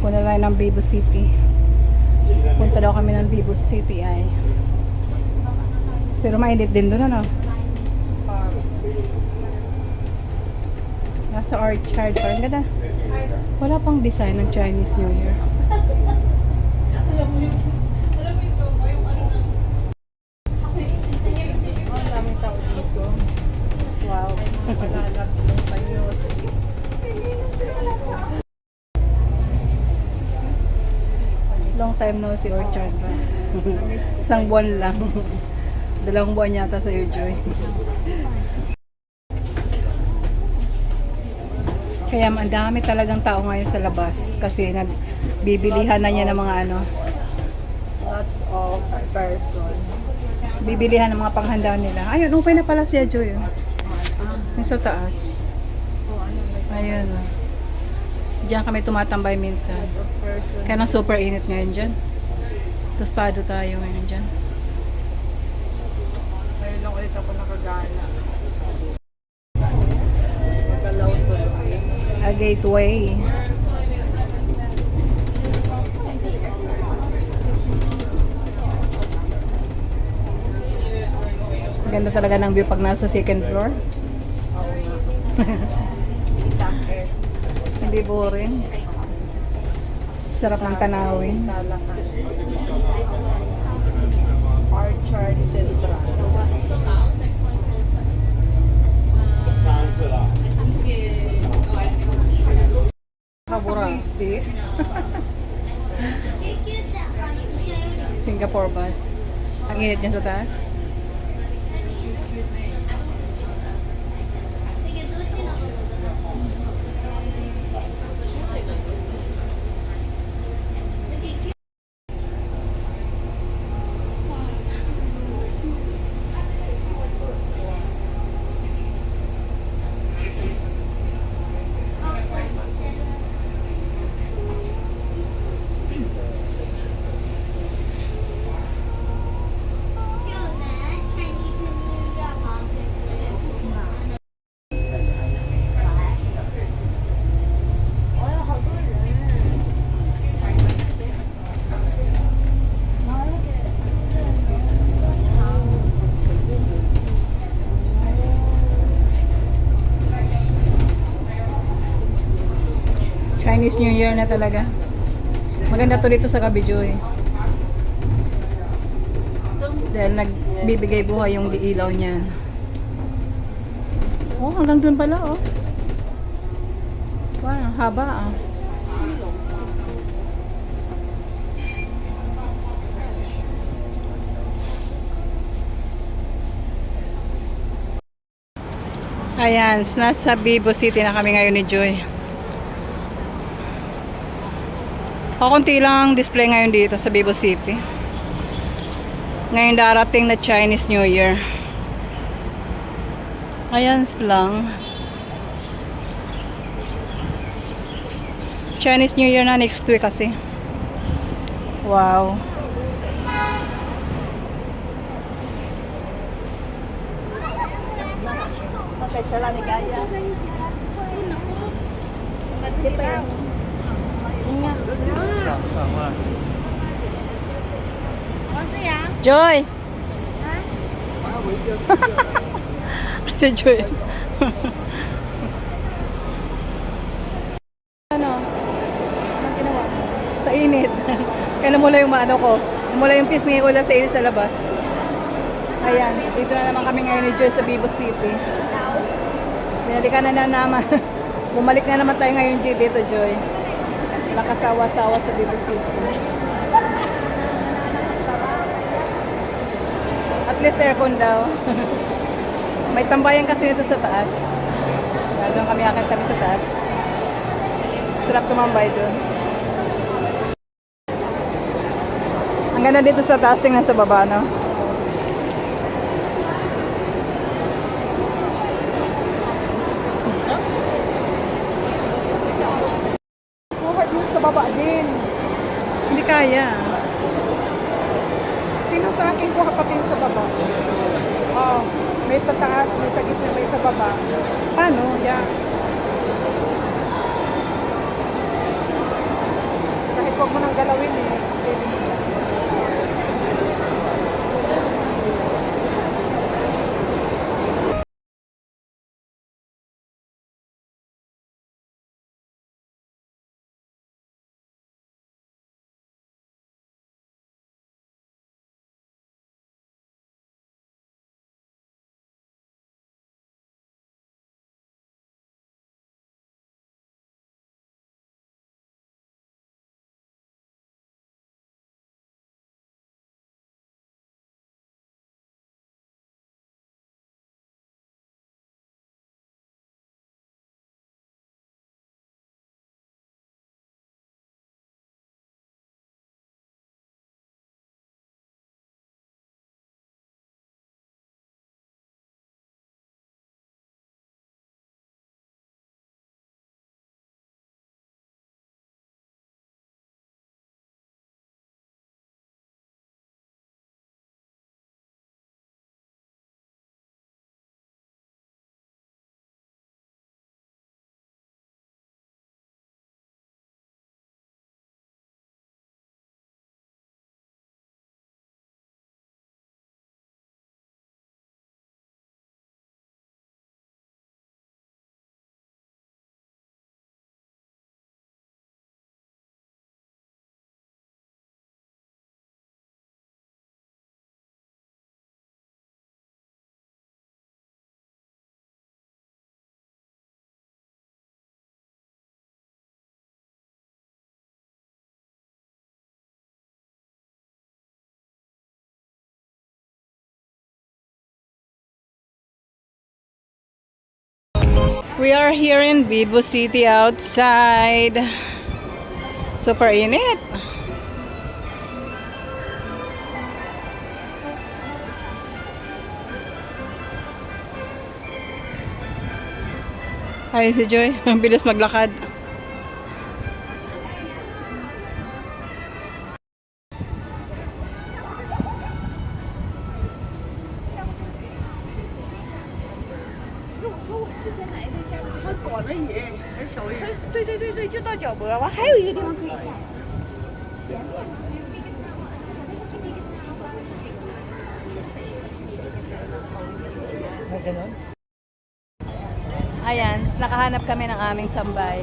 Punta tayo ng Vivo City. Punta daw kami ng Vivo City ay. Pero mainit din doon ano. Nasa Orchard pa. Ang ganda. Wala pang design ng Chinese New Year. Alam mo yung sofa, yung ano na. Ang daming tao dito. Wow. Palalabs ng panyos. Long time no si Orchard pa. Isang buwan lang. 2 buwan yata sa Joy. Kaya ang dami talagang tao ngayon sa labas kasi nagbibilihan na niya ng mga ano, Lots of person. bibilihan ng mga panghanda nila. Ayun, open na pala siya Joy. Yung sa taas. Ayun. Diyan kami tumatambay minsan. Of person. Kaya nang super init ngayon dyan. Tostado tayo ngayon dyan. Ngayon lang ulit ako nakagana. Magalaw to. A gateway. Ganda talaga ng view pag nasa second floor. Itakir. Hindi boring. Sarap ng tanawin. Talakan. Orchard Central. Kabura. Singapore bus. Ang init niya sa taas. Chinese New Year na talaga. Maganda to dito sa Kabijoy. Dahil nagbibigay buhay yung ilaw niyan. Oh, hanggang dun pala oh. Wow, haba ah. Ayan, nasa Vivo City na kami ngayon ni Joy. Konti lang display ngayon dito sa Vivo City. Ngayon darating na Chinese New Year. Ayan lang. Chinese New Year na next week kasi. Wow. Okay, sala ni Gaya. Joy! Si Joy. Ano? Anong ginawa? Sa init. Kaya namula yung maano ko. Namula yung pisngi ulan sa init sa labas. Ayan. Dito na naman kami ngayon ni Joy sa Vivo City. Binalikan na naman. Bumalik na naman tayo ngayon dito, Joy. Nakasawa-sawa sa Vivo City. At least aircon daw. May tambayan kasi nito sa taas. Doon kami akit kami sa taas. Sarap tumambay doon. Ang ganda dito sa taas, tingnan sa baba, no? Baba din. Hindi kaya. Tino sa akin ko pati yung sa baba. Oh, may sa taas, may sa gitna, may sa baba. Paano? Yeah. Huwag mo nang galawin eh. Steady. We are here in Vibo City outside. Super init. Ayun si Joy. Ang bilis maglakad. Ayan, nakahanap kami ng aming tambay.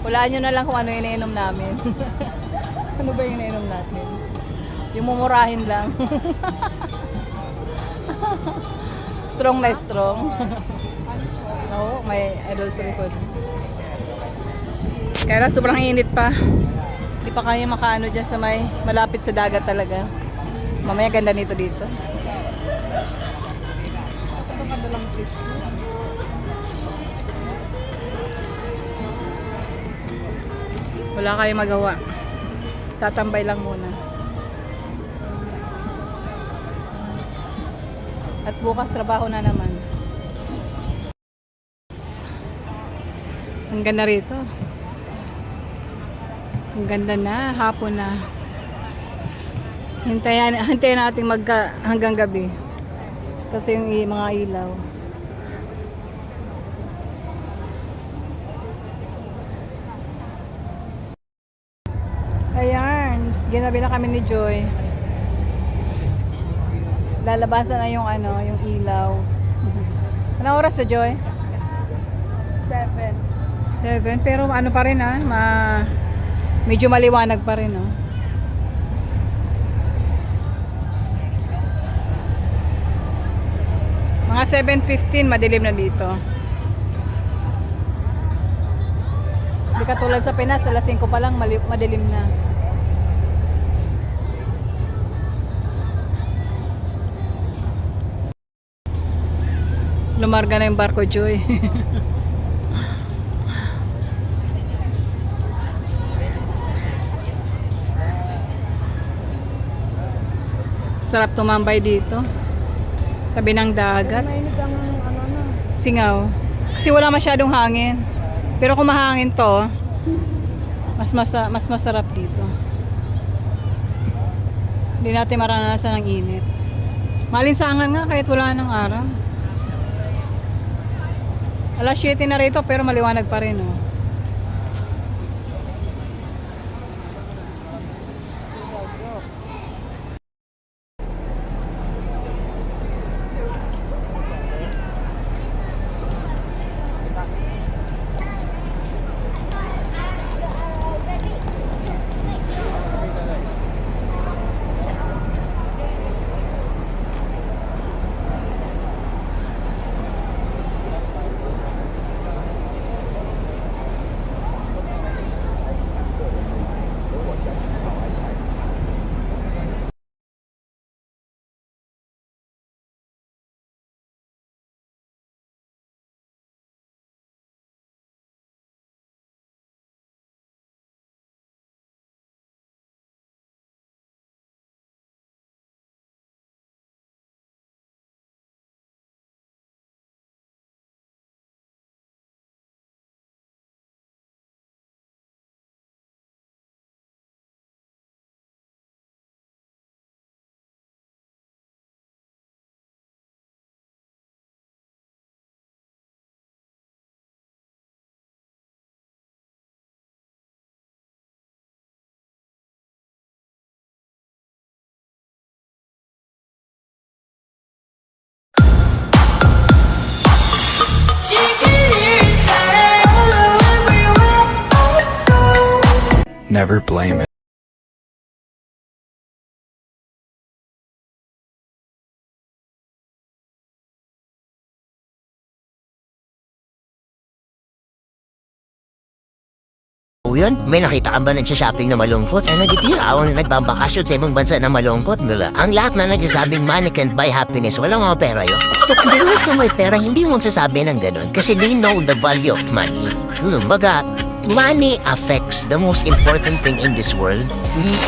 Hulaan nyo na lang kung ano yung iniinom namin. Ano ba yung iniinom natin? Yung mumurahin lang. Strong na strong. Oo, may adultery food. Kaya sobrang init pa. Hindi pa kaya makaano dyan sa may malapit sa dagat talaga. Mamaya ganda nito dito. Wala kayong magawa. Tatambay lang muna. At bukas trabaho na naman. Ang ganda rito. Ang ganda na, hapon na. Hintayin natin hanggang gabi. Kasi yung mga ilaw. Ayan, ginabi na kami ni Joy. Lalabasan na yung yung ilaw. Anong oras na, Joy? 7. Pero ano pa rin medyo maliwanag pa rin, no? Mga 7:15 madilim na dito. Hindi katulad sa Pinas, alas 5 pa lang madilim na. Lumarga na yung barko, Joy. Sarap tumambay dito. Tabi ng dagat. Mainit ang Singaw. Kasi wala masyadong hangin. Pero kung mahangin to, mas masarap dito. Hindi natin maranasan ng init. Malinsangan nga kahit wala ng araw. Alas 7 na rito pero maliwanag pa rin, oh. never blame it. O yun, may nakita ka ba nagsha-shopping na malungkot? Ay nagitira ako na nagbabakasyon sa ibang bansa na malungkot nila. Ang lahat na nagsasabing money can't buy happiness, walang mga pera yun. Pero kung may pera, hindi mo sasabi ng ganun. Kasi they know the value of money. Baga, money affects the most important thing in this world.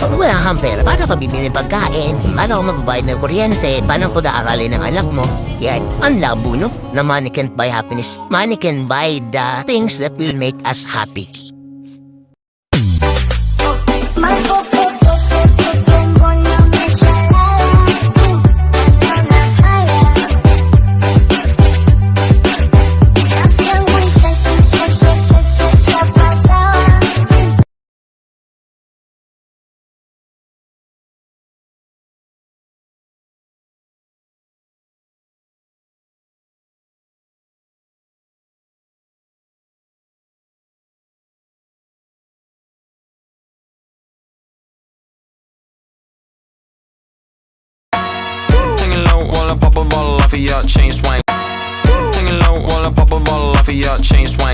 Pag wala kang pera, paano ka bibili ng pagkain? Paano ka magbabayad ng kuryente? Paano ko aralin ng anak mo? Kaya, ang labo no, na money can't buy happiness. Money can buy the things that will make us happy. Singing low while I pop a bottle off of your chain swing. Singing low while I pop a bottle off of your chain swing.